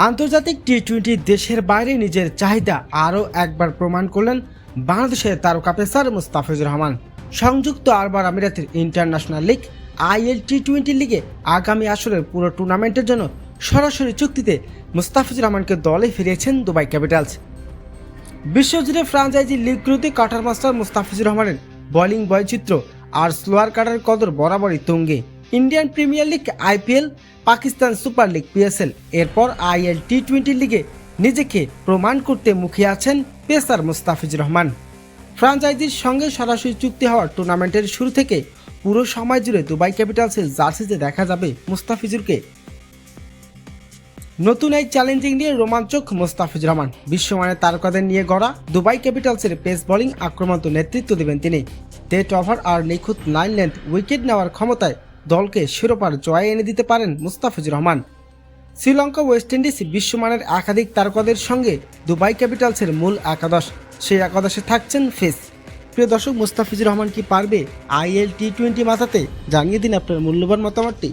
আন্তর্জাতিক টি-20 দেশের বাইরে নিজের চাহিদা আরও একবার প্রমাণ করলেন বাংলাদেশের তারকা পেসার মুস্তাফিজুর রহমান। সংযুক্ত আরব আমিরাতের ইন্টারন্যাশনাল লিগ আইএল টি-20 লিগে আগামী আসরের পুরো টুর্নামেন্টের জন্য সরাসরি চুক্তিতে মুস্তাফিজুর রহমানকে দলে ফিরিয়েছেন দুবাই ক্যাপিটালস। বিশ্বজুড়ে ফ্রাঞ্চাইজি লিগগুলোতে কাটার মাস্টার মুস্তাফিজুর রহমানের বোলিং বৈচিত্র্য আর স্লোয়ার কাটার কদর বরাবরই তুঙ্গে। Indian premier league IPL, Pakistan super league PSL, এরপর আইএল টি-20 লিগে নিজেকে প্রমাণ করতে মুখিয়ে আছেন পেসার মুস্তাফিজুর রহমান। ফ্রাঞ্চাইজির সঙ্গে সরাসরি চুক্তি হওয়ার টুর্নামেন্টের শুরু থেকে পুরো সময় জুড়ে দুবাই ক্যাপিটালসের জার্সিতে দেখা যাবে মুস্তাফিজুরকে। নতুন এই চ্যালেঞ্জিং নিয়ে রোমাঞ্চক মুস্তাফিজুর রহমান। বিশ্বমানের তারকাদের নিয়ে গড়া দুবাই ক্যাপিটালসের পেস বোলিং আক্রমণ নেতৃত্ব দেবেন তিনি। ডেট ওভার আর নিখুঁত 9 লেন্থ উইকেট নেওয়ার ক্ষমতায় দলকে শিরোপার জয় এনে দিতে পারেন মুস্তাফিজুর রহমান। শ্রীলঙ্কা, ওয়েস্ট ইন্ডিজ, বিশ্বমানের একাধিক তারকাদের সঙ্গে দুবাই ক্যাপিটালসের মূল একাদশ, সেই একাদশে থাকছেন ফেস। প্রিয় দর্শক, মুস্তাফিজুর রহমান কি পারবে আইএল টি-20 মাতাতে? জানিয়ে দিন আপনার মূল্যবান মতামতটি।